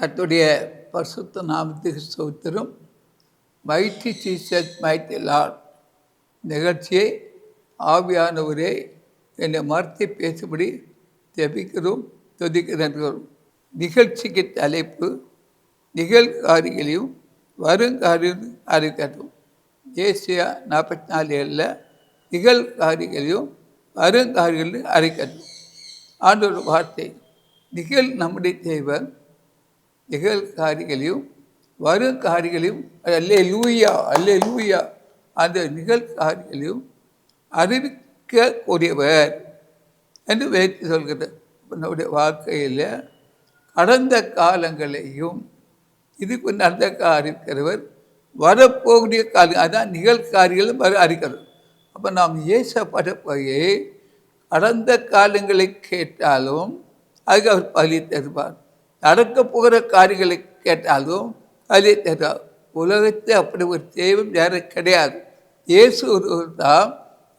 கர்த்தருடைய பரிசுத்த நாமத்துக்கு ஸ்தோத்திரம். மைட்டி ஜீசஸ் மைட்டி லார்ட் நிகழ்ச்சியை ஆவியானவரே என்னை மறுத்து பேசும்படி ஜெபிக்கிறோம், துதிக்கிறோம். நிகழ்ச்சிக்கு தலைப்பு நிகழ்காரிகளையும் வருங்காரியும் அறிவிக்கட்டும். ஏசியா 44:7 நிகழ்காரிகளையும் வருங்காரிகளையும் அறிவிக்கட்டும். ஆண்டோட வார்த்தை நம்முடைய தேவன் நிகழ்காரிகளையும் வருங்காரிகளையும் அல்லேலூயா அல்லேலூயா அந்த நிகழ்காரிகளையும் அறிவிக்கக்கூடியவர் என்று வைத்து சொல்கிறது. நம்முடைய வாழ்க்கையில் கடந்த காலங்களையும் இதுக்கு நடந்த அறிவிக்கிறவர், வரப்போகிற காலம் அதான் நிகழ்காரிகளும் அறிக்கிறது. அப்போ நாம் ஏசப்பட போய் கடந்த காலங்களை கேட்டாலும் அதுக்கு அவர் பலி தருவார். நடக்க போகிற காரியங்களை கேட்டாலும் பலி தருவார். உலகத்தை அப்படி ஒரு தெய்வம் யாரும் கிடையாது. இயேசு ஒருவர் தான்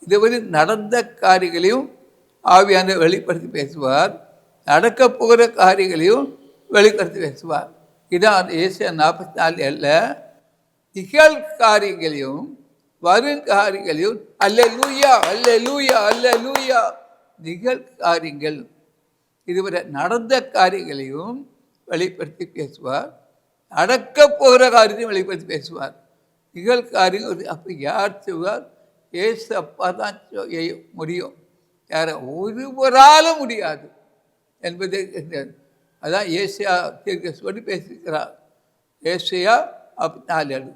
இதுவரை நடந்த காரியங்களையும் ஆவியான வெளிப்படுத்தி பேசுவார், நடக்க போகிற காரியங்களையும் வெளிப்படுத்தி பேசுவார். இதான் ஏசியா 44:7 நிகழ்காரியங்களையும் வருங்காரியங்களையும் அல்லேலூயா அல்லேலூயா அல்லேலூயா நிகழ்காரியங்கள் இதுவரை நடந்த காரியங்களையும் வெளிப்படுத்தி பேசுவார், நடக்க போகிற காரியத்தையும் வெளிப்படுத்தி பேசுவார். நிகழ்காரியம் அப்போ யார் செய்வார்? ஏசு அப்பா தான் முடியும், யார ஒருவராலும் முடியாது என்பதை அதான் ஏசியா சொல்லி பேசியிருக்கிறார். ஏசியா 44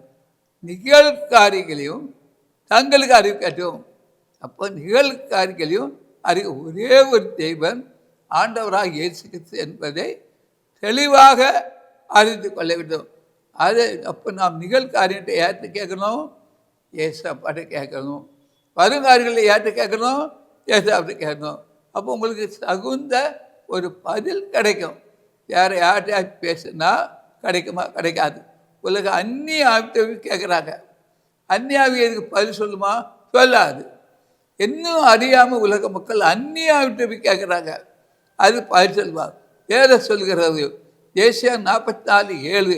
நிகழ்காரியங்களையும் தங்களுக்கு அறிவிக்கட்டும். அப்போ நிகழ்காரியங்களையும் ஒரே ஒரு தெய்வன் ஆண்டவராக இயேசு கிறிஸ்து என்பதை தெளிவாக அறிந்து கொள்ள வேண்டும். அதை அப்போ நாம் நிகழ்காரியத்தை யார்கிட்ட கேட்கணும்? ஏசப்பாட்ட கேட்கணும். வருங்காரியங்களை யார்கிட்ட கேட்கணும்? ஏசப்பாட்ட கேட்கணும். அப்போ உங்களுக்கு தகுந்த ஒரு பதில் கிடைக்கும். யார்கிட்ட பேசுனா கிடைக்குமா? கிடைக்காது. உலக அந்நிய ஆவியை கேட்குறாங்க. அந்நிய ஆவி எதுக்கு பதில் சொல்லுமா? சொல்லாது. இன்னும் அறியாமல் உலக மக்கள் அந்நிய ஆவியை கேட்குறாங்க, அது பதில் சொல்வார். வேற சொல்கிறது ஏசியா 44:7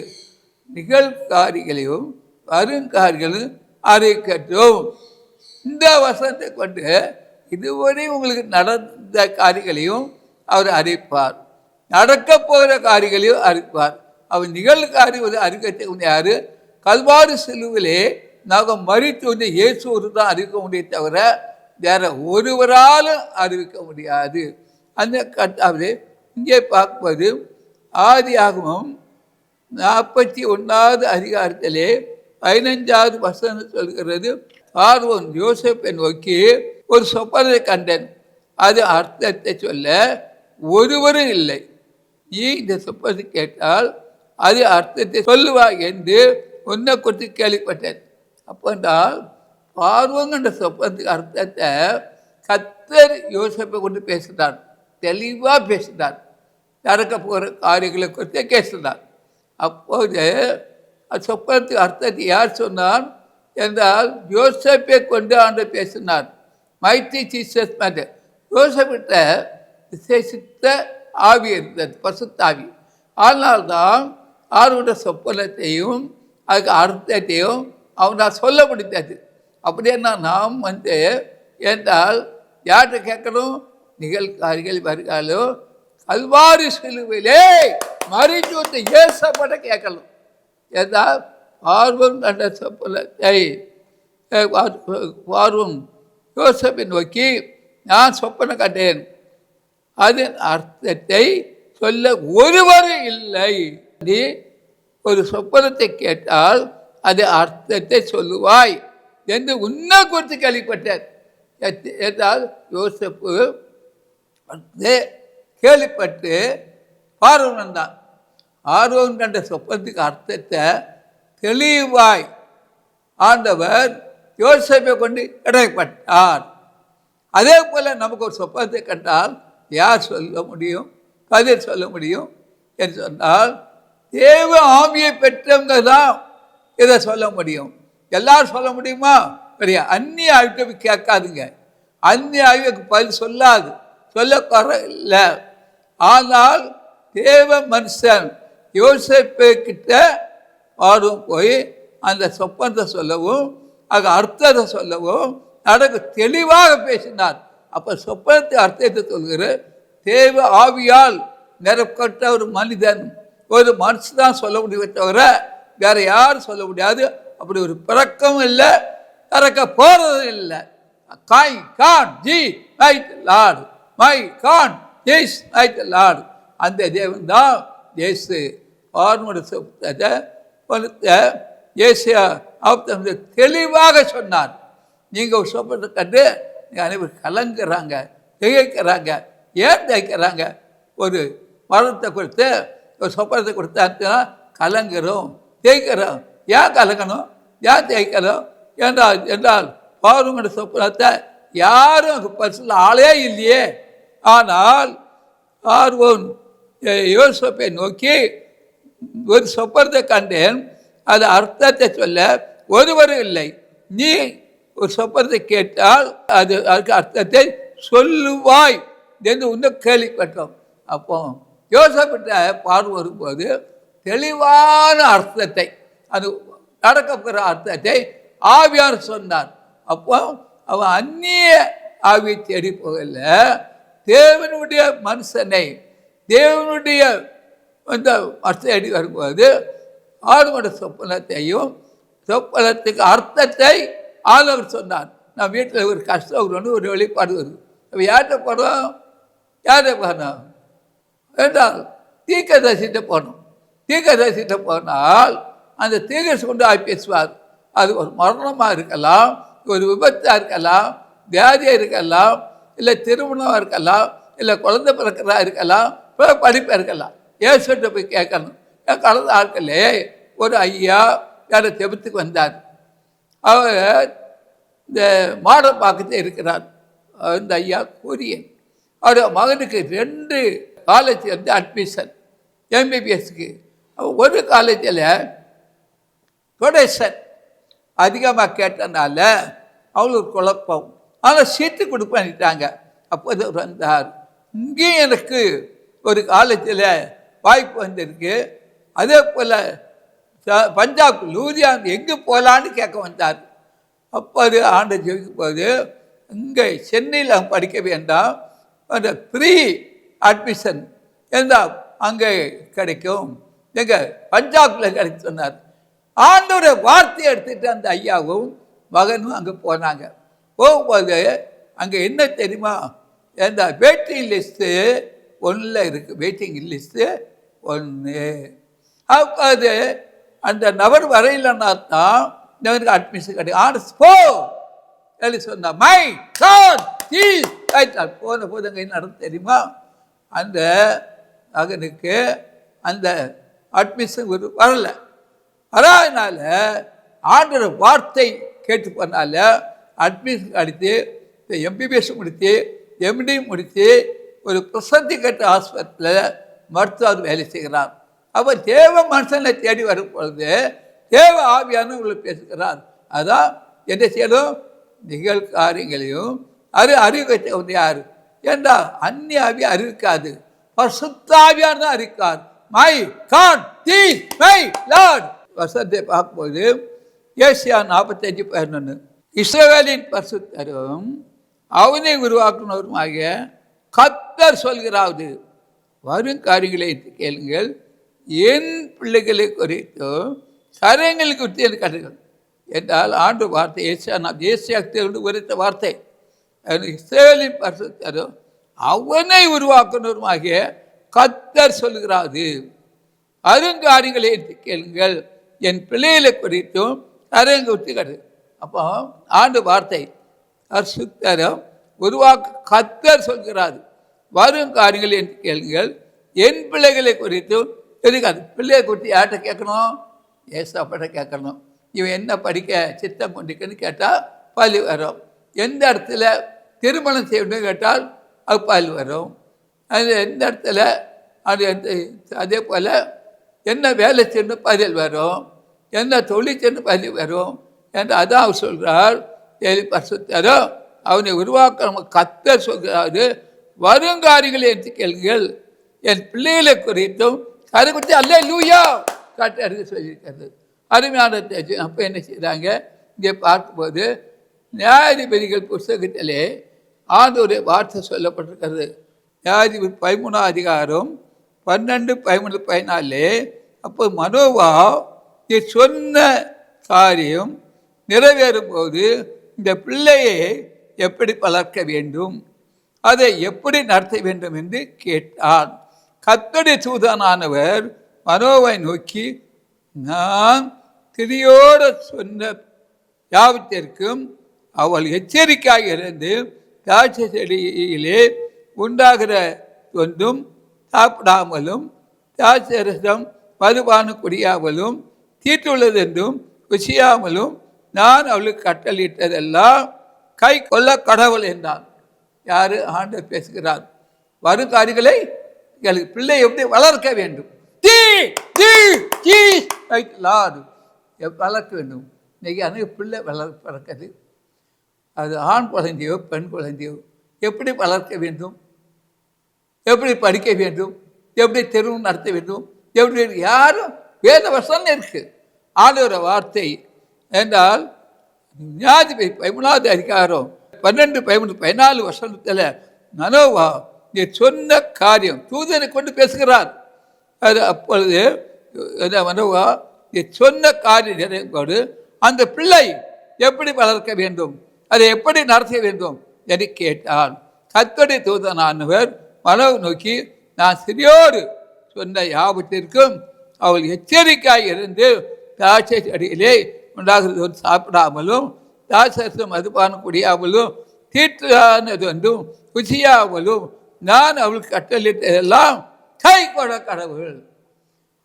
நிகழ்காரிகளையும் வருங்காரிகளையும் அறிவிக்கட்டும். இந்த வசனத்தை கொண்டு இதுவரை உங்களுக்கு நடந்த காரியங்களையும் அவர் அறிவிப்பார், நடக்க போகிற காரியங்களையும் அறிவிப்பார். அவர் நிகழ்காரியம் அறிவிக்க யாரு? கல்வாரி சிலுவிலே நாங்கள் மறித்து வந்து இயேசு ஒரு தான் அறிவிக்க முடிய தவிர வேற ஒருவராலும் அறிவிக்க முடியாது. அந்த கட்டாவது இங்கே பார்க்கும்போது ஆதியாகமம் 41வது அதிகாரத்திலே 15வது வசனம் சொல்கிறது, பார்வோன் யோசேப்பை நோக்கி ஒரு சொப்பனத்தை கண்டேன், அது அர்த்தத்தை சொல்ல ஒருவரும் இல்லை. நீ இந்த சொப்பனத்தை கேட்டால் அது அர்த்தத்தை சொல்லுவாய் என்று உன்னை குறித்து கேள்விப்பட்டேன். அப்போன்றால் பார்வோன் என்ற சொப்பனத்துக்கு அர்த்தத்தை கர்த்தர் யோசேப்பை கொண்டு பேசினார், தெளிவாக பேசினார், நடக்க போகிற காரியங்களை குறித்து பேசினார். அப்போது சொப்பனத்துக்கு அர்த்தத்தை யார் சொன்னார் என்றால் யோசேப்பை கொண்டு ஆண்டு பேசினார். மைட்டி ஜீசஸ் மேட்டர் யோசேப்பிட்ட விசேஷித்த ஆவி இருந்தது, பசுத்தாவி. ஆனால்தான் அவருடைய சொப்பனத்தையும் அதுக்கு அர்த்தத்தையும் அவனால் சொல்ல முடிந்தது. அப்படின்னா நாம் என்றால் யார்கிட்ட கேட்கணும்? நிகழ்காரிகள் வருகாலோ கல்வாரி சிலுவிலே மறித்து வந்து ஏசப்பட கேட்கணும். என்றால் பார்வன் கண்ட சொப்பனத்தை பார்வன் யோசேப்பை நோக்கி நான் சொப்பனை கண்டேன், அதன் அர்த்தத்தை சொல்ல ஒருவரும் இல்லை. நீ ஒரு சொப்பனத்தை கேட்டால் அது அர்த்தத்தை சொல்லுவாய் என்று உன்னை குறித்து கேள்விப்பட்டேன் என்றால் யோசேப்பு கேள்விப்பட்டு பார்வன் தான். பார்வன் கண்ட சொப்பனத்துக்கு அர்த்தத்தை தெளிவாய் ஆண்டவர் யோசேப்பை கொண்டு இடைப்பட்டார். அதே போல் நமக்கு ஒரு சொப்பனத்தை கண்டால் யார் சொல்ல முடியும், பதில் சொல்ல முடியும் என்று சொன்னால் தேவ ஆவியை பெற்றவங்க தான் இதை சொல்ல முடியும். எல்லாரும் சொல்ல முடியுமா? சரியா? அந்நிய ஆவியை கேட்காதுங்க. அந்நிய ஆவிக்கு பதில் சொல்லாது, சொல்ல குறை இல்லை. ஆனால் தேவ மனுஷன் யோசேப்பு கிட்ட ஆர்வம் போய் அந்த சொப்பனத்தை சொல்லவும் அது அர்த்தத்தை சொல்லவும் நடக்க தெளிவாக பேசினார். அப்போ சொப்பனத்தை அர்த்தத்தை சொல்கிற தேவ ஆவியால் நிரப்பட்ட ஒரு மனிதன், ஒரு மனுஷன் தான் சொல்ல முடியுமே தவிர வேற யாரும் சொல்ல முடியாது. அப்படி ஒரு பிறக்கவும் இல்லை, பிறக்க போறதும் இல்லை. கை கான் ஜி மைட் லார்டு, மை கான் ஜீஸ் மைட் லார்டு. அந்த தேவன் தான் இயேசு பார்வனுடைய சொப்பனத்தை ஏசியா தெளிவாக சொன்னார். நீங்கள் ஒரு சொப்பனத்தை கண்டு அனைவரும் கலங்குறாங்க, திகைக்கிறாங்க. ஏன் திகைக்கிறாங்க? ஒரு மரணத்தை கொடுத்து ஒரு சொப்பனத்தை கொடுத்தா கலங்குறோம், திகைக்கிறோம். ஏன் கலங்கணும், ஏன் திகைக்கிறோம் என்றால் பார்வனுடைய சொப்பனத்தை யாரும் அங்கே பரிசுல ஆளே இல்லையே. ஆனால் பார்வோன் யோசேப்பை நோக்கி ஒரு சொப்பனத்தை கண்டேன், அது அர்த்தத்தை சொல்ல ஒருவரும் இல்லை. நீ ஒரு சொப்பனத்தை கேட்டால் அதுக்கு அர்த்தத்தை சொல்லுவாய் என்று இன்னும் கேள்விப்பட்டோம். அப்போ யோசேப்பிட்ட பார்வை வரும்போது தெளிவான அர்த்தத்தை, அது நடக்கப்படுற அர்த்தத்தை ஆவியார் சொன்னார். அப்போ அவன் அந்நிய ஆவியை தேடி போகல, தேவனுடைய மனுஷனை, தேவனுடைய அந்த அர்த்தம் தேடி வரும்போது ஆளுடைய சொப்பனத்தையும் சொப்பனத்துக்கு அர்த்தத்தை ஆளுநர் சொன்னார். நான் வீட்டில் ஒரு கஷ்டம் ஒரு வெளிப்பாடு வருது. அப்போ யார்கிட்ட போனோம், யார்கிட்ட போனோம் என்றால் தீர்க்கதரிசிட்ட போனோம். தீர்க்கதரிசிட்ட போனால் அந்த தீர்க்கதரிசி கொண்டு பேசுவார். அது ஒரு மரணமாக இருக்கலாம், ஒரு விபத்தாக இருக்கலாம், வியாதியாக இருக்கலாம், இல்லை திருமணமாக இருக்கலாம், இல்லை குழந்தை பிறக்கிறதா இருக்கலாம், படிப்பாக இருக்கலாம். ஏசுகிட்ட போய் கேட்கணும். கலந்த ஆட்களே ஒரு ஐயா யாரை தெபத்துக்கு வந்தார். அவர் இந்த மாடப்பாக்கத்தில் இருக்கிறார். இந்த ஐயா கூரியன். அவருடைய மகனுக்கு 2 காலேஜ் அட்மிஷன் எம்பிபிஎஸ்க்கு. ஒரு காலேஜில் டொனேஷன் அதிகமாக கேட்டனால அவங்களுக்கு குழப்பம். ஆனால் சீட்டு கொடுப்பாங்க. அப்போது வந்தார். இங்கேயும் எனக்கு ஒரு காலேஜில் வாய்ப்பு வந்திருக்கு, அதே போல் பஞ்சாப் லூதியான் எங்கே போகலான்னு கேட்க வந்தார். அப்போது ஆண்டை ஜெயிக்கும் போது இங்கே சென்னையில் அவங்க படிக்க வேண்டாம், அந்த ஃப்ரீ அட்மிஷன் இருந்தால் அங்கே கிடைக்கும், எங்கள் பஞ்சாபில் கிடைக்க சொன்னார். ஆண்டோடைய வார்த்தையை எடுத்துகிட்டு அந்த ஐயாவும் மகனும் அங்கே போனாங்க. போகும்போது அங்கே என்ன தெரியுமா, அந்த வெயிட்டிங் லிஸ்ட்டு 1 இருக்குது. Waiting list 1. அது அந்த நபர் வரையிலன்னா தான் எனக்கு அட்மிஷன் கிடைக்கும். ஆனஸ்போ சொல்லி சொன்னா மை காட் ப்ளீஸ் ரைட்டால் போன போது அங்கே என்ன நடந்து தெரியுமா, அந்த மகனுக்கு அந்த அட்மிஷன் வரல. அதனால ஆண்டோட வார்த்தை கேட்டு போனால அட்மிஷன் அடித்து எம்பிபிஎஸ் முடித்து எம்டி முடித்து ஒரு பிரசத்தி கட்ட ஆஸ்பத்திரியில் மருத்துவர் வேலை செய்கிறார். அவர் தேவ மனுஷனை தேடி வரும் பொழுது தேவ ஆவியானவர்களை பேசுகிறார். அதான் என்ன செய்யணும், நிகழ்காரியங்களையும் அறிவிக்க யார் என்றால் அந்நிய ஆவி அறிவிக்காது, பரிசுத்தாவியார் தான் அறிவிக்கார். My God the my Lord வசனத்தை பார்க்கும்போது ஏசியா 45:11 இஸ்ரவேலின் பரிசுத்தரும் அவனை உருவாக்குனவரும் ஆகிய கர்த்தர் சொல்கிறாவது, வரும் காரியங்களை கேளுங்கள், என் பிள்ளைகளை குறித்தும் கரங்களை குறித்து எனக்கு கற்றுகள் என்றால் ஆண்டு வார்த்தை ஏசியாக்தியோடு உரைத்த வார்த்தை. இஸ்ரவேலின் பரிசுத்தரும் அவனை உருவாக்குனவரும் ஆகிய கர்த்தர் சொல்கிறாது, அருங்காரியங்களை கேளுங்கள், என் பிள்ளைகளை குறித்தும் கரங்களை குறித்து கற்று. அப்போ ஆண்டு வார்த்தை பரிசுத்தரும் உருவாக்க கர்த்தர் சொல்கிறாது, வரும் காரியங்கள் என்று கேளுங்கள், என் பிள்ளைகளை குறித்தும் எதுக்காது. பிள்ளையை குறித்து யார்கிட்ட கேட்கணும், ஏசாப்பட்ட கேட்கணும். இவன் என்ன படிக்க சித்தம் கொண்டிருக்குன்னு கேட்டால் பள்ளி வரும். எந்த இடத்துல திருமணம் செய்யணும்னு கேட்டால் அது பள்ளி வரும். அது எந்த இடத்துல அது அதே போல் என்ன வேலை செய்யணும் பதில் வரும், என்ன தொழில் செய்யணும் பதில் வரும் என்று அதான் அவர் சொல்கிறார். பரிசுத்தரும் அவனை உருவாக்க கர்த்தர் சொல்கிறாரு, வருங்காரியங்களை என்று கேளுங்கள், என் பிள்ளைகளை குறித்தும் அதை குறித்து அல்லேலூயா காட்டு அறிக்கை சொல்லியிருக்கிறது. அருமையான அப்போ என்ன செய்கிறாங்க, இங்கே பார்க்கும்போது நியாயாதிபதிகள் புஸ்தகத்திலே ஆண்டவருடைய வார்த்தை சொல்லப்பட்டிருக்கிறது. நியாயாதிபதி 13ஆம் அதிகாரம் 12, 13, 14. அப்போ மனோவா சொன்ன காரியம் நிறைவேறும் போது இந்த பிள்ளையை எப்படி வளர்க்க வேண்டும், அதை எப்படி நடத்த வேண்டும் என்று கேட்டான். கர்த்தருடைய தூதனானவர் மனோவை நோக்கி, நான் திரியோடு சொன்ன யாவத்திற்கும் அவள் எச்சரிக்கையாக இருந்து திராட்சை செடியிலே உண்டாகிற ஒன்றும் சாப்பிடாமலும் திராட்சை ரசம் மதுபானம் குடியாமலும் தீட்டுள்ளது என்றும் ருசியாமலும் நான் அவளுக்கு கட்டளிட்டதெல்லாம் கை கொள்ள கடவுள் என்றான். யாரு? ஆண்டவர் பேசுகிறார். வரும் காரியங்களை எங்களுக்கு பிள்ளை எப்படி வளர்க்க வேண்டும், வளர்க்க வேண்டும். இன்னைக்கு அநேக பிள்ளை வளர்க்கிறது, அது ஆண் குழந்தையோ பெண் குழந்தையோ எப்படி வளர்க்க வேண்டும், எப்படி படிக்க வேண்டும், எப்படி தெருவு நடத்த வேண்டும், எப்படி யாரும் வேத வசனம் இருக்கு. ஆண்டவர வார்த்தை என்றால் நியாயாதிபதி 13ஆவது அதிகாரம் 12, 13, 14 வசனத்தில் மனோவா நீ சொன்ன காரியம் தூதனை கொண்டு பேசுகிறார். அது அப்பொழுது மனோவா நீ சொன்ன காரியம் நிறைவேறு, அந்த பிள்ளை எப்படி வளர்க்க வேண்டும், அதை எப்படி நடத்த வேண்டும் என்று கேட்டான். கர்த்தருடைய தூதனானவர் மனோவை நோக்கி, நான் சிறியோடு சொன்ன யாவத்திற்கும் அவள் எச்சரிக்கையாக இருந்து திராட்சை செடியிலே உண்டாகிறது ஒன்று சாப்பிடாமலும் திராட்சை மதுபானம் குடியாமலும் தீட்டானது ஒன்றும் ருசியாமலும் நான் அவளுக்கு கட்டளிட்டதெல்லாம் கை கொட கடவுள்.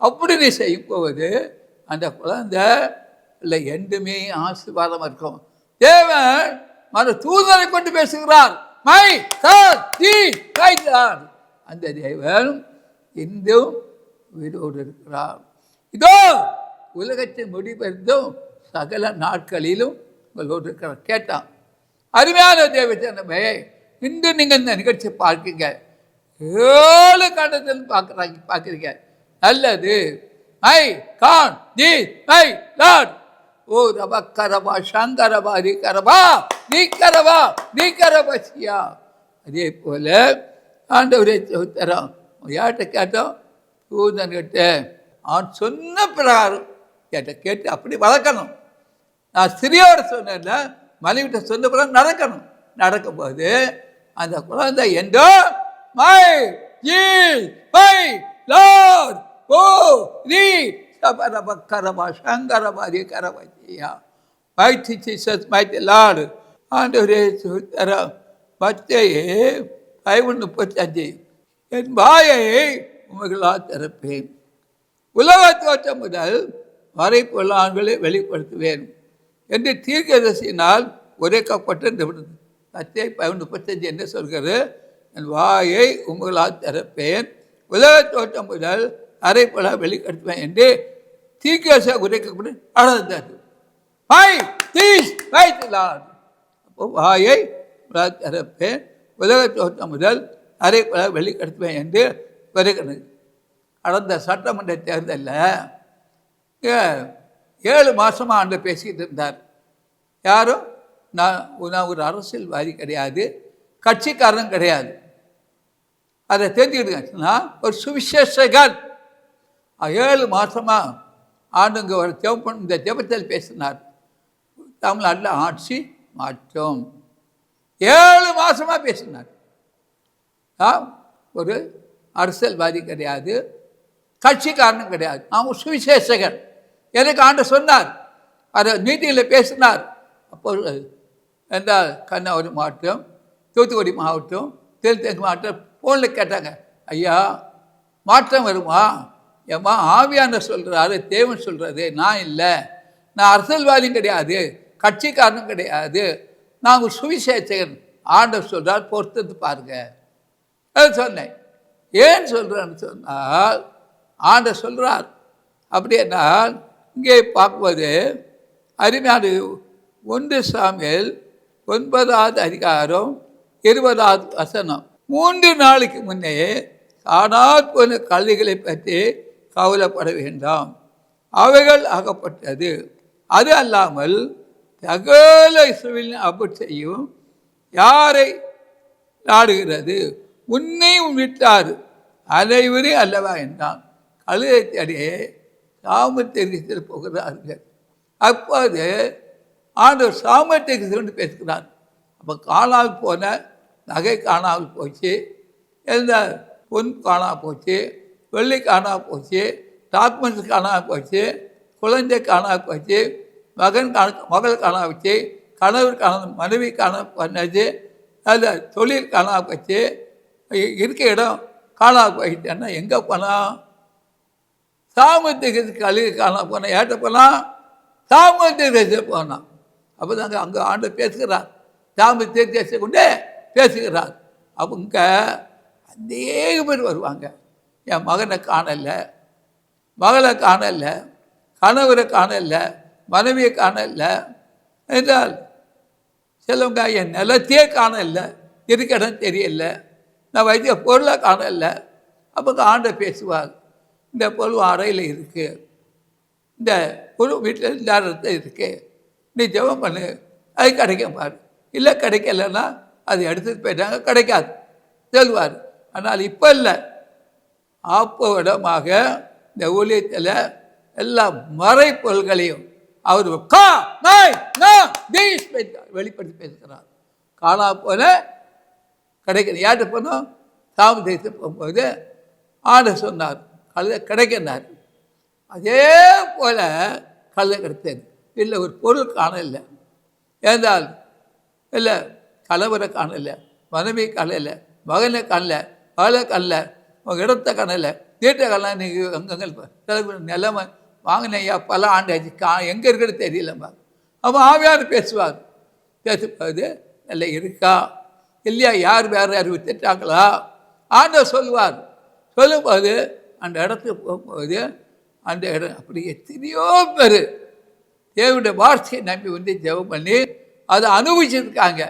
அப்படி நீ செய்யும் போது அந்த குழந்தை இல்லை என்றுமே ஆசீர்வாதமாக இருக்கும். தேவன் மன தூதரை கொண்டு பேசுகிறார். மை கார் அந்த தேவன் இன்றும் உயிரோடு இருக்கிறார். இதோ உலகத்தின் முடிவெடுத்தும் சகல நாட்களிலும் உங்களோடு இருக்கிறார். கேட்டான். அருமையான தேவச்சனமே, இன்று நீங்கள் இந்த நிகழ்ச்சி பார்க்கீங்க, 7 கண்டத்தில் பார்க்குறீங்க. நல்லது. மை கான் தி மை லார்ட். ஓ ரபா கரபா சங்கரபா ரி கரபா நீ கரபா நீ கரபசியா. அதே போல ஆண்டவரே தரோம். யார்கிட்ட கேட்டோம்? தூதன்கிட்ட. அவன் சொன்ன பிரகாரம் கேட்டு அப்படி வளர்க்கணும். நான் சிறியோட சொன்னேன்ல, மனைவிட்ட சொன்ன பிரகாரம் நடக்கணும். நடக்கும்போது அந்த குழந்தை என்றோ மை ஜீ மை லார்ட் ஓ நீ கரபா சங்கரபாரி கரபசியா. Mighty Jesus mighty Lord. ஆண்டவரே தரோம். மத்தேயு 5:35. என் வாயை உங்களால் திறப்பேன், உலக தோற்றம் முதல் வரை பொருளான்களை வெளிப்படுத்துவேன் என்று தீர்க்கதரிசியினால் உரைக்கப்பட்டு மத்தேயு 5:35 என்று சொல்கிறது. என் வாயை உங்களால் திறப்பேன், உலக தோற்றம் முதல் அரை பொருளா வெளிப்படுத்துவேன் என்று தீர்க்கதரிசி உரைக்கப்பட்டு அழந்தது. அப்போ வாயை திறப்பேன், உலக தோற்றம் முதல் அரை பொருளா வெளிப்படுத்துவேன் என்று வருகிறது. கடந்த சட்டமன்ற தேர்தலில் 7 மாதமாக ஆண்டு பேசிக்கிட்டு இருந்தார். யாரும் நான் ஒரு அரசியல்வாதி கிடையாது, கட்சிக்காரன் கிடையாது, அதை தெரிஞ்சுக்கிட்டு ஒரு சுவிசேஷகன். 7 மாதமாக ஆண்டுங்க ஒரு ஜெபம், இந்த ஜெபத்தில் பேசினார். தமிழ்நாட்டில் ஆட்சி மாற்றம் 7 மாதமாக பேசினார். ஒரு அரசியல்வாதி கிடையாது, கட்சிக்காரனும் கிடையாது, நான் ஒரு சுவிசேஷகன். எனக்கு ஆண்டு சொன்னார், அதை மீட்டிங்கில் பேசினார். அப்போ என்றால் கன்னியாகுமரி மாவட்டம், தூத்துக்குடி மாவட்டம், திருத்தணி மாவட்டம் ஃபோனில் கேட்டாங்க, ஐயா மாற்றம் வருமா? ஏம்மா ஆவியான சொல்கிறாரு, தேவன் சொல்கிறது, நான் இல்லை, நான் அரசியல்வாதியும் கிடையாது, கட்சிக்காரனும் கிடையாது, நான் ஒரு சுவிசேஷகன். ஆண்டவர் சொல்கிறார், பொறுத்து பாருங்க. அது சொன்னேன். ஏன் சொல்கிறேன்னு சொன்னால் ஆண்டவர் சொல்கிறார். அப்படியென்னால் இங்கே பார்க்கும்போது அருமையான 1 சாமுவேல் 9ஆவது அதிகாரம் 20ஆவது வசனம். 3 நாளைக்கு முன்னே காணாது போன கழுதைகளை பற்றி கவலைப்பட வேண்டாம், அவைகள் ஆகப்பட்டது. அது அல்லாமல் சகல இஸ்ரவேலின் அபட்சையும் யாரை நாடுகிறது? உன்னையும் விட்டார் அனைவரே அல்லவா என்றான். கழுதை தேடியே சாமர்த்தியத்தில் போகிறார்கள். அப்போது ஆண்டவர் சாமர்த்தியத்தில் பேசுகிறார். அப்போ காணாமல் போன நகை காணாமல் போச்சு, எந்த பொன் காணாமல் போச்சு, வெள்ளி காணாமல் போச்சு, டாக்குமெண்ட்ஸ் காணாமல் போச்சு, குழந்தை காணாமல் போச்சு, மகள் காணாமல் போச்சு, கணவர் காணாமல், மனைவி காணாமல் பண்ணது, அதில் தொழில் காணாமல் போச்சு, இருக்க இடம் காணாமல் போயிட்டேன்னா எங்கே போனால்? சாமர்த்தியத்துக்கு கழுகு காணாமல் போனால் ஏட்ட போனால் சாமர்த்தியத்தை போனான். அப்போ தாங்க அங்கே ஆண்டவர் பேசுகிறார், சாமர்த்தியத்தை கொண்டே பேசுகிறார். அவங்க அநேக பேர் வருவாங்க. என் மகனை காணலை, மகளை காணலை, கணவரை காணலை, மனைவியை காணலை என்றால் சிலவங்க என் நிலத்தையே காணலை, இருக்க இடம் தெரியல, நான் வைத்திய பொருளை காணலை. அப்போ ஆண்டவர் பேசுவார், இந்த பொருள் அறையில் இருக்குது, இந்த பொருள் வீட்டில் இந்த இடத்துல இருக்குது, நீ ஜெபம் பண்ணு, அது கிடைக்கும் பாரு. இல்லை கிடைக்கலன்னா அது எடுத்துகிட்டு போயிட்டாங்க, கிடைக்காது சொல்லுவார். ஆனால் இப்போ இல்லை, ஆப்போடமாக இந்த ஊழியத்தில் எல்லா மறை பொருள்களையும் அவர் வெளிப்படுத்தி பேசுகிறார். காணா போல கிடைக்கல. யார்கிட்ட போனோம்? சாமர்த்தியத்துக்கு போகும்போது ஆண்டவர் சொன்னார், கழுதை கிடைக்கின்றார். அதே போல் கழுதை கிடைத்தது. இல்லை ஒரு பொருள் காணலை ஏந்தால், இல்லை கணவரை காணலை, மனைவி காணலை, மகனை காணலை, மகளை காணலை, உங்கள் இடத்த காணலை, வீட்டை காணலாம். நீங்கள் அங்கங்கே நிலைமை வாங்கினையா பல ஆண்டாச்சு, எங்கே இருக்கிறது தெரியலம்மா. அப்போ ஆவியார் பேசுவார். பேசும்போது நல்லா இருக்கா இல்லையா, யார் வேறு யார் வித்துட்டாங்களா ஆண்டவர் சொல்லுவார். சொல்லும்போது அந்த இடத்துக்கு போகும்போது அந்த இடம் அப்படி எத்தனையோ பேர் தேவனுடைய வார்த்தையை நம்பி வந்து ஜெபம் பண்ணி அதை அனுபவிச்சிருக்காங்க.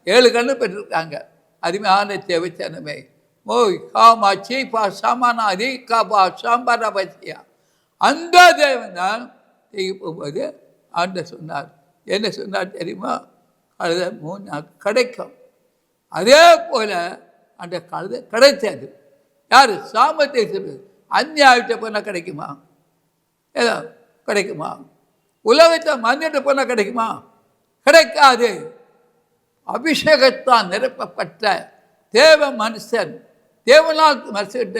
7 கண்ணு பெற்றிருக்காங்க. அருமையான தேவச்சனமே மோய் காமா சீப்பா சாமானா ரீ காபா சாம்பாரா பச்சியா. அந்த தேவன் தான் செய்ய போகும்போது ஆண்டவர் சொன்னார். என்ன சொன்னார் தெரியுமா? கழுதை 3 நாள் கிடைக்கும். அதே போல் அந்த கழுதை கிடைச்சது. யார்? சாமர்த்தியத்துக்கு. அந்நியாயத்தை போனால் கிடைக்குமா? ஏதோ கிடைக்குமா? உலகத்தை மன்னிட்டு போனால் கிடைக்குமா? கிடைக்காது. அபிஷேகத்தான் நிரப்பப்பட்ட தேவ மனுஷன், தேவனால் மனுஷன்கிட்ட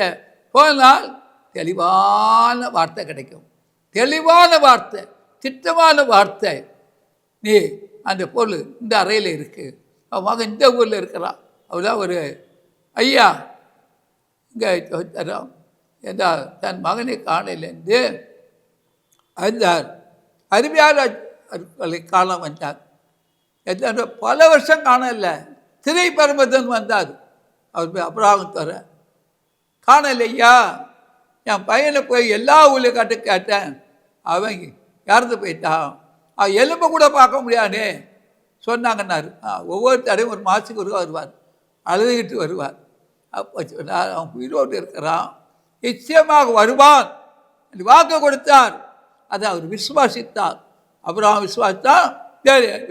போனால் தெளிவான வார்த்தை கிடைக்கும். தெளிவான வார்த்தை, திட்டமான வார்த்தை. நீ அந்த பொருள் இந்த அறையில் இருக்குது, அவன் மகன் இந்த ஊரில் இருக்கிறான், அவதான் ஒரு ஐயா இங்கே தரோம் என்றால் தன் மகனை காணலேருந்து அந்த அருமையான காண வந்தார். எத்தனை பல வருஷம் காணல. திரை பரமதன் வந்தார். அவர் அப்புறம் தர காணலையா. என் பையனை போய் எல்லா ஊர்லையும் கட்டு கேட்டேன், அவன் இறந்து போயிட்டான், அவன் எலும்பை கூட பார்க்க முடியாதே சொன்னாங்கன்னாரு. ஒவ்வொரு தடையும் ஒரு மாதத்துக்கு ஒருவா வருவார், அழுதுகிட்டு வருவார். அப்போ சொன்னார், அவன் உயிரோடு இருக்கிறான், நிச்சயமாக வருவான் என்று வாக்கு கொடுத்தார். அதை அவர் விசுவாசித்தார். அப்புறம் விசுவாசித்தான்,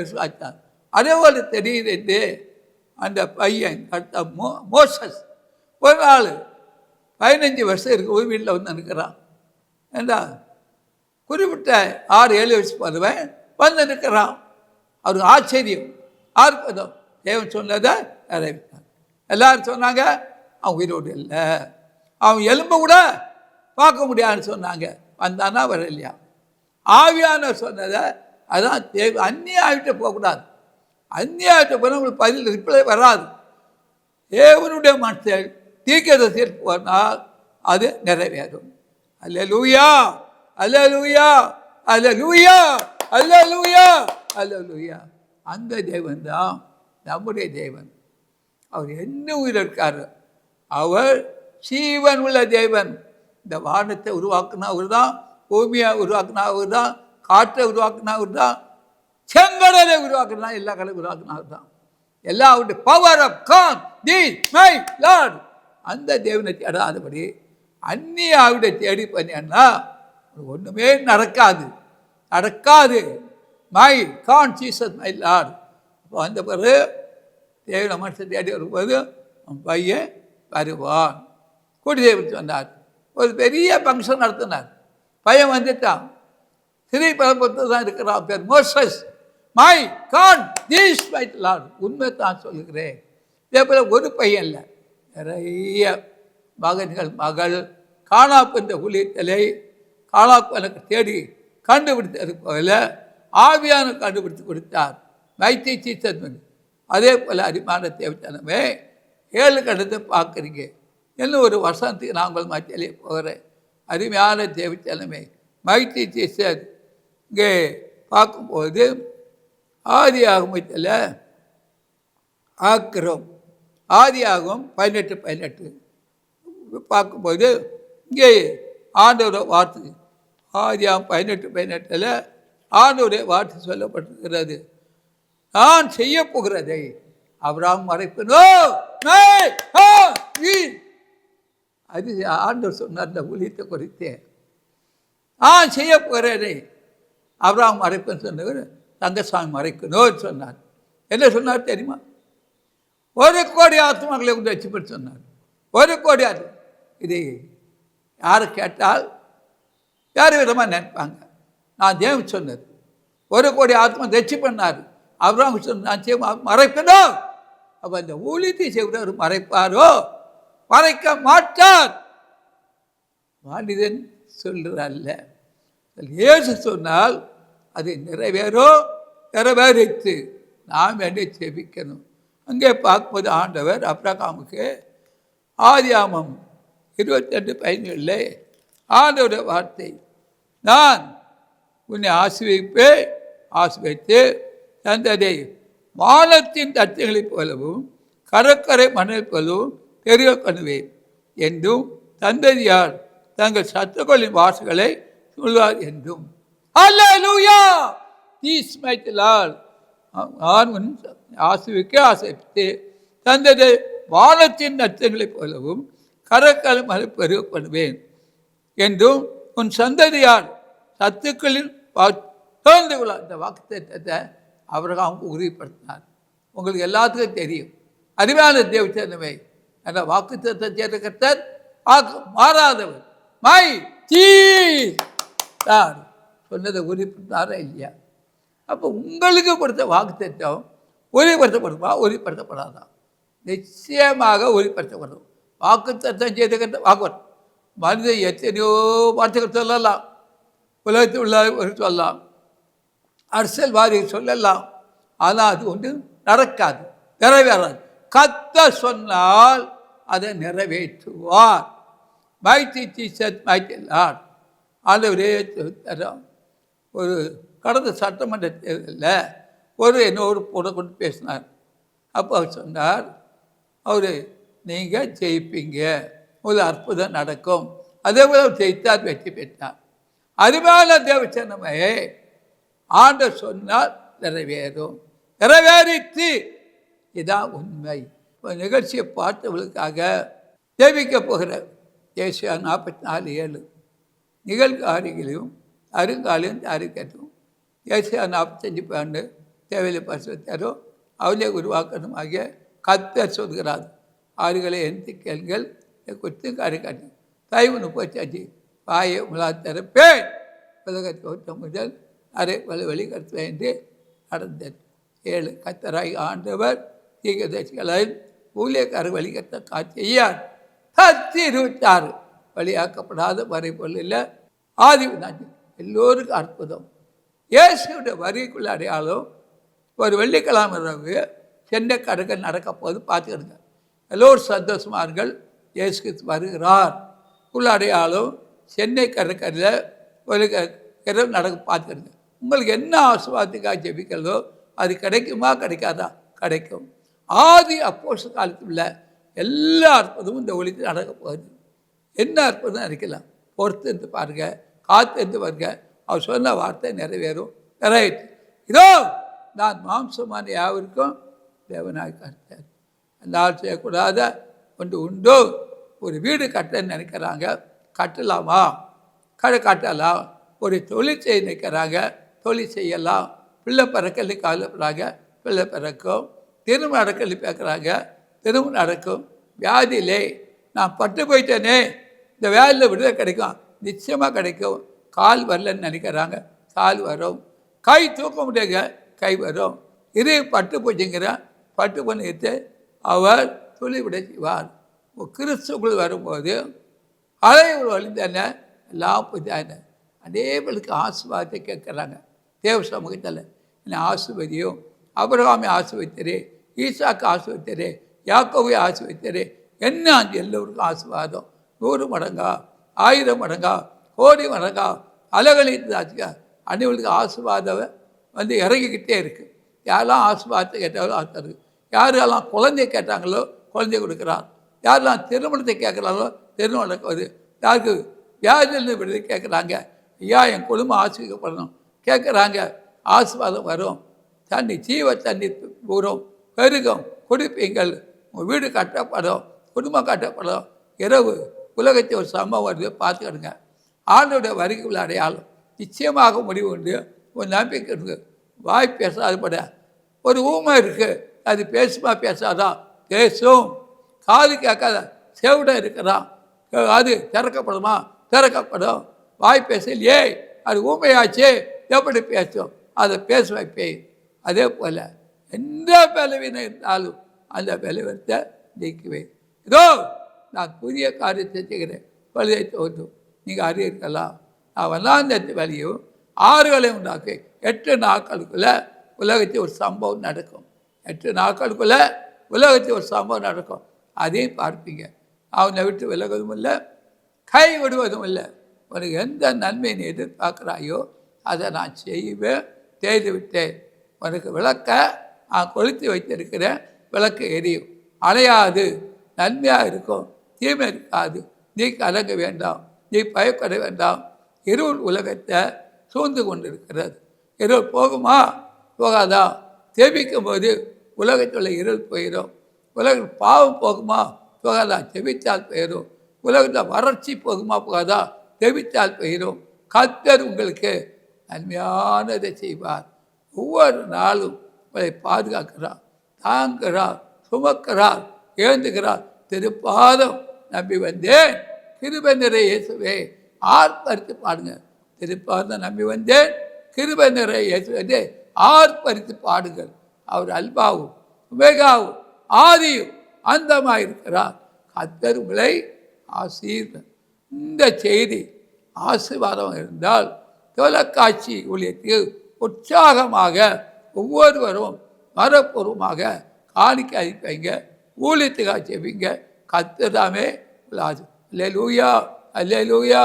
விசுவாசித்தார். அதே போல தெரியுது அந்த பையன் மோசஸ் ஒரு நாள் 15 வருஷம் இருக்கு ஒரு வீட்டில் வந்து நிற்கிறான். ஏண்டா குறிப்பிட்ட 6-7 வயசு போதுவன் வந்து நிற்கிறான். அவருக்கு ஆச்சரியம், ஆர்ப்பதம். தேவன் சொன்னதை நிறைவேற்றார். எல்லாரும் சொன்னாங்க அவன் உயிரோடு இல்லை, அவன் எலும்பை கூட பார்க்க முடியாதுன்னு சொன்னாங்க. வந்தானா வர இல்லையா? ஆவியான சொன்னதை அதான் தேவ. அந்நியாயிட்ட போகக்கூடாது. அந்நியாயிட்ட போனால் உங்களுக்கு பதில் ரிப்ளை வராது. தேவனுடைய மனுஷன் தீர்க்கதரிசியில் போனால் அது நிறைவேறும். அல்லேலூயா, அல்லேலூயா, அல்லேலூயா, அல்லேலூயா, அல்லேலூயா. அந்த தேவன் தான் நம்முடைய தேவன். அவர் என்ன உயிர் இருக்கார்? அவர் ஜீவன் உள்ள தேவன். இந்த வானத்தை உருவாக்குனா அவர் தான், பூமியை உருவாக்குனா அவர் தான், காற்றை உருவாக்குனா அவர் தான், செங்கடலை உருவாக்குனா எல்லா கடலும் உருவாக்குனா அவர் தான். எல்லாருடைய power of God this my Lord. அந்த தேவனை தேடாதபடி அந்நிய ஆவிட தேடி பண்ணியான்னா ஒன்றுமே நடக்காது. My God Jesus my Lord. அப்போ அந்த பிறகு தேவன மனுஷன் தேடி வரும்போது அவன் பையன் வருவான். கூடி தேவன் சொன்னார். ஒரு பெரிய ஃபங்க்ஷன் நடத்தினார். பையன் வந்துட்டான். திரைப்படப்பட்டு தான் இருக்கிறான். பேர் Moses. My God Jesus my Lord. உண்மை தான் சொல்லுகிறேன். இதே போல் ஒரு பையன் இல்லை, நிறைய மகன்கள் மகள் காணாப்பென்ற ஊழியத்திலே காணாப்பனுக்கு தேடி கண்டுபிடித்தது போல ஆவியான கண்டுபிடித்து கொடுத்தார். வைத்திய சீசன். அதே போல் அரிமான தேவத்தனமே 7 கண்டத்தை பார்க்குறீங்க. இன்னும் ஒரு வருஷத்துக்கு நாங்கள் மத்தியிலே போகிறேன். அருமையான தேவத்தனமே மைத்தி சீசன். இங்கே பார்க்கும்போது ஆதி ஆகமத்தில் ஆக்கிறோம். ஆதி ஆகும் 18 பார்க்கும்போது இங்கே ஆண்டவரை வார்த்தை ஆதியாம் 18 ஆண்டவருடைய வார்த்தை சொல்லப்பட்டிருக்கிறது. நான் செய்ய போகிறதை ஆபிரகாம் மறைப்பனோ. அது ஆண்டவர் சொன்னார் இந்த ஊழியத்தை குறித்து. நான் செய்ய போகிறதை ஆபிரகாம் மறைப்பன்னு சொன்னவர் தங்கசாமி மறைக்கணும்னு சொன்னார். என்ன சொன்னார் தெரியுமா? 1 கோடி ஆத்மாக்களை கொண்டு வச்சுப்பட்டு சொன்னார். 1 கோடி ஆத்மா. இது யாரை கேட்டால் வேறு விதமாக நினைப்பாங்க. நான் தேவன் சொன்னது 1 கோடி ஆத்மா ரட்சி பண்ணார். அப்புறம் சொன்ன நான் செய்ய மறைக்கணும். அப்போ அந்த ஊழியத்தை செய்கிறவர் மறைப்பாரோ? மறைக்க மாட்டார். மனிதன் சொல்கிறல்ல, இயேசு சொன்னால் அது நிறைவேறித்து நாம் என்ன செபிக்கணும். அங்கே பார்க்கும்போது ஆண்டவர் ஆபிரகாமுக்கு ஆதியாமம் 22:17 ஆண்டவருடைய வார்த்தை, நான் உன்னை ஆசீர்வதித்து தந்ததை வானத்தின் தட்டுகளைப் போலவும் கடற்கரை மணல் போலவும் பெரிய பண்ணுவேன் என்றும் தந்ததியார் தங்கள் சத்துக்களின் வாசல்களை சொல்வார் என்றும். அல்லேலூயா. தீஸ் மை லார்ட். நான் உன் ஆசீர்வதித்து தந்ததை வானத்தின் நட்சங்களைப் போலவும் கடற்கரை மணல் பெருக பண்ணுவேன் என்றும் உன் சந்ததியார் சத்துக்களில் தோழ்ந்து கொள்ள. இந்த வாக்குத்தத்தத்தை ஆபிரகாம் உறுதிப்படுத்தினார். உங்களுக்கு எல்லாத்துக்கும் தெரியும். அருமையான தேவச்சனமே, அந்த வாக்குத்தத்தத்தை கர்த்தர் மாறாதவர். மை தான் சொன்னதை உறுதிப்படுத்தினாரா இல்லையா? அப்போ உங்களுக்கு கொடுத்த வாக்குத்தத்தம் உறுதிப்படுத்தப்படுமா உறுதிப்படுத்தப்படாதான்? நிச்சயமாக உறுதிப்படுத்தப்படும். வாக்குத்தத்தம் செய்த கர்த்தர் வாக்குவரும். மனிதன் எத்தனையோ வார்த்தைகள் சொல்லலாம், உலகத்தில் உள்ள சொல்லலாம், அரசியல்வாதிகள் சொல்லலாம். ஆனால் அது ஒன்று நடக்காது, நிறைவேறாது. கர்த்தர் சொன்னால் அதை நிறைவேற்றுவார். ஆண்டவரே தரோம். ஒரு கடந்த சட்டமன்ற தேர்தலில் என்னோடு கூட கொண்டு பேசினார். அப்போ அவர் சொன்னார், அவர் நீங்கள் ஜெயிப்பீங்க, ஒரு அற்புதம் நடக்கும். அதே போல் அவர் ஜெயித்தார், வெற்றி பெற்றார். அருமையான தேவச்சனமே, ஆண்டவர் சொன்னால் நிறைவேறும், நிறைவேறித்து. இதான் உண்மை. இப்போ நிகழ்ச்சியை பார்த்தவர்களுக்காக ஜெபிக்க போகிற ஏசியா 44:7 நிகழ்காரிகளையும் அருங்காலையும் அறிக்கட்டும். ஏசியா 45:12 தேவையில்லை பரிசுத்தரும் அவளே உருவாக்கணும் ஆகிய கர்த்தர் சொல்கிறார். ஆறுகளை எந்த கேள்கள் குறித்து அறிக்கட்டு தயவு 35 வாயை உலாத்தரப்பேன் உலகத்தை ஒட்ட முதல் அரை வெளிக்கட்டுவேன் என்று நடந்தது. 7 கர்த்தராய் ஆண்டவர் தீர்க்கதரிசிகளை ஊழியக்காரர் வழிகட்ட காட்சியார். 26 வழியாக்கப்படாத வரைபொருளில் ஆதி எல்லோருக்கும் அற்புதம். இயேசுடைய வருகைக்குள்ள அடையாளம் ஒரு வெள்ளிக்கிழமை இரவு சென்னை கடற்கரை நடக்க போது பார்த்துக்கிடுங்க. எல்லோரும் சந்தோஷமார்கள். இயேசு கிறிஸ்து வருகிறார். உள்ள அடையாளம் சென்னை கடற்கரையில் ஒரு இரவு நடக்க பார்த்துக்கிடுங்க. உங்களுக்கு என்ன ஆசீர்வாதத்துக்காக ஜெபிக்கிறதோ அது கிடைக்குமா கிடைக்காதா? கிடைக்கும். ஆதி அப்போஸ்தலர் காலத்தில் உள்ள எல்லா அற்புதமும் இந்த ஒளித்தில் நடக்க போகுது. என்ன அற்புதம் இருக்கலாம்? பொறுத்து இருந்து பாருங்க, காத்து இருந்து பாருங்க. அவர் சொன்ன வார்த்தை நிறைவேறும். நிறைவேற்று. இதோ நான் மாம்சமான யாவருக்கும் தேவனாய் கர்த்தர். எல்லாரும் செய்யக்கூடாத ஒன்று உண்டோ? ஒரு வீடு கட்டன்னு நினைக்கிறாங்க. கட்டலாமா? கட்டலாம். ஒரு தொழில் செய்ய நிற்கிறாங்க, தொழில் செய்யலாம். பிள்ளை பிறக்கல்லி கவலைப்படுறாங்க, பிள்ளை பிறக்கும். திரும்ப நடக்கல்லி பார்க்குறாங்க, திரும்ப நடக்கும். வியாதியிலே நான் பட்டு போயிட்டேனே, இந்த வேலையில் விடுதலை கிடைக்கும், நிச்சயமாக கிடைக்கும். கால் வரலன்னு நினைக்கிறாங்க, கால் வரும். கை தூக்க முடியாங்க, கை வரும். இதே பட்டு போச்சுங்கிற பட்டு பண்ணிட்டு அவர் தொழில் விட செய்வார். கிறிஸ்துக்குள் வரும்போது அதை ஒரு வழி தானே, எல்லாம் போய் தானே. அநேகளுக்கு ஆசீர்வாதத்தை கேட்குறாங்க தேவ சமூகத்தில். என்னை ஆசீர்வதியும், அபிரகாமை ஆசீர்வதித்தரே, ஈசாக்கு ஆசீர்வதித்தரே, யாக்கோவை ஆசீர்வதித்தரே. என்ன எல்லோருக்கும் ஆசீர்வாதம் 100 மடங்கா, 1000 மடங்கா, கோடி மடங்கா, அலகழித்தாச்சுக்க. அனைவருக்கு ஆசீர்வாதம் இறங்கிக்கிட்டே இருக்குது. யாரெல்லாம் ஆசீர்வாதத்தை கேட்டாலும் ஆத்தருக்கு. யாரெல்லாம் குழந்தைய கேட்டாங்களோ குழந்தை கொடுக்குறார். யாரெல்லாம் திருமணத்தை கேட்குறாங்களோ திருமணம் நடக்குது. யாருக்கு வியாதியிலிருந்து விடுதலை கேட்குறாங்க, ஐயா என் குடும்பம் ஆசீர்வதிக்கப்படணும் கேட்குறாங்க, ஆசீர்வாதம் வரும். தண்ணி ஜீவ தண்ணி வரும், பெருகும், குடிப்பீங்கள். உங்கள் வீடு கட்டப்படும், குடும்பம் கட்டப்படும். இரவு உலகத்தை ஒரு சம்பவம் வருது, பார்த்துக்கிடுங்க. ஆண்டோடைய வருகைக்குள்ள அடையாளம் நிச்சயமாக முடிவு உண்டு. ஒரு நம்பிக்கை இருக்குது. வாய் பேசாதபட ஒரு ஊமை இருக்குது, அது பேசுமா பேசாதான்? பேசும். காது கேட்காத செவிடம் இருக்கிறான், அது திறக்கப்படுமா? திறக்கப்படும். வாய் பேசலையே, அது ஊமையாச்சு, எப்படி பேசும்? அதை பேச வைப்பேன். அதே போல் எந்த பலவீனம் இருந்தாலும் அந்த பலவீனத்தை நீக்குவேன். இதோ நான் புதிய காரியத்தை செய்கிறேன், பழுதை தோன்றும், நீங்கள் அறியிருக்கலாம். நான் வல்லாந்தத்து வழியும் ஆறுகளை உண்டாக்கு. 8 நாட்களுக்குள்ளே உலகத்தில் ஒரு சம்பவம் நடக்கும். 8 நாட்களுக்குள்ளே உலகத்தில் ஒரு சம்பவம் நடக்கும். அதையும் பார்ப்பீங்க. அவனை விட்டு விலகுவதும் இல்லை, கை விடுவதும் இல்லை. உனக்கு எந்த நன்மையை நீ எதிர்பார்க்குறாயோ அதை நான் செய்வேன், செய்து விட்டேன். உனக்கு விளக்க நான் கொளுத்தி வைத்திருக்கிறேன், விளக்கு எரியும், அணையாது, நன்மையாக இருக்கும், தீமை இருக்காது. நீ கலங்க வேண்டாம், நீ பயப்பட வேண்டாம். இருள் உலகத்தை சூழ்ந்து கொண்டிருக்கிறது. இருள் போகுமா? போகாதா? ஜெபிக்கும் போது உலகத்தில் இருள் போயிடும். உலகில் பாவம் போகுமா? போகாதா? ஜெபித்தால் போயிடும். உலகத்தில் வறட்சி போகுமா? போகாதா? ஜெபித்தால் போயிடும். கர்த்தர் உங்களுக்கு நன்மையானதை செய்வார். ஒவ்வொரு நாளும் உங்களை பாதுகாக்கிறார், தாங்குகிறார், சுமக்கிறார், ஏந்துகிறார். திருப்பாதம் நம்பி வந்தேன், கிருபை நிறைய இயேசுவே. ஆர்ப்பரித்து பாடுங்க. திருப்பாதம் நம்பி வந்தேன், கிருபை நிறைய இயேசுவே. ஆர்ப்பரித்து பாடுங்கள். அவர் அல்பாவும் உமேகாவும் ஆதியும் அந்தமாக இருக்கிறார். கர்த்தர் உங்களை ஆசீர்வதிப்பார். இந்த செய்தி ஆசீர்வாதம் இருந்தால் தொலைக்காட்சி ஊழியத்தில் உற்சாகமாக ஒவ்வொருவரும் மரப்பூர்வமாக காணிக்கை அளிப்பீங்க, ஊழியத்துக்காக செய்வீங்க. கர்த்தர் அல்லேலூயா, அல்லேலூயா,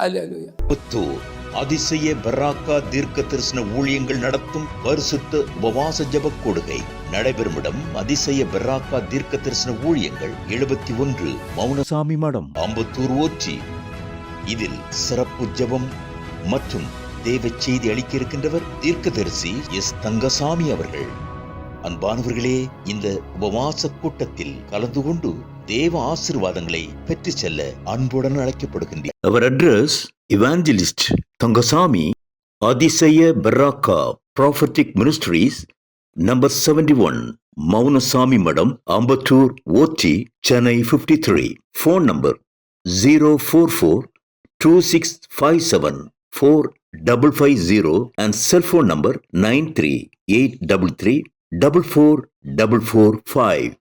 அல்லேலூயா. புத்தூர் அதிசய பராக்கா தீர்க்க தரிசன ஊழியங்கள் நடத்தும் பரிசுத்த உபவாச ஜெப கொடுகை நடைபெறும் இடம் அதிசய பராக்கா தீர்க்க தரிசன ஊழியங்கள் 71 மௌனசாமி மடம், அம்பத்தூர் ஓச்சி. இதில் சிறப்பு ஜெபம் மற்றும் தேவ செய்தி அளிக்க இருக்கின்றவர் தீர்க்கதரிசி எஸ். தங்கசாமி அவர்கள். அன்பானவர்களே, இந்த உபவாச கூட்டத்தில் கலந்து கொண்டு தேவ ஆசீர்வாதங்களை பெற்று செல்ல அன்புடன் அழைக்கப்படுகின்றனர். அவர் அட்ரஸ் இவாஞ்சலிஸ்ட் தங்கசாமி, அதிசய பராக்கா ப்ராஃபட்டிக் மினிஸ்ட்ரீஸ், நம்பர் 71, மௌனசாமி மடம், அம்பத்தூர் ஓச்சி, Chennai 53. Phone number 04426574550 and cell phone number 9383344445.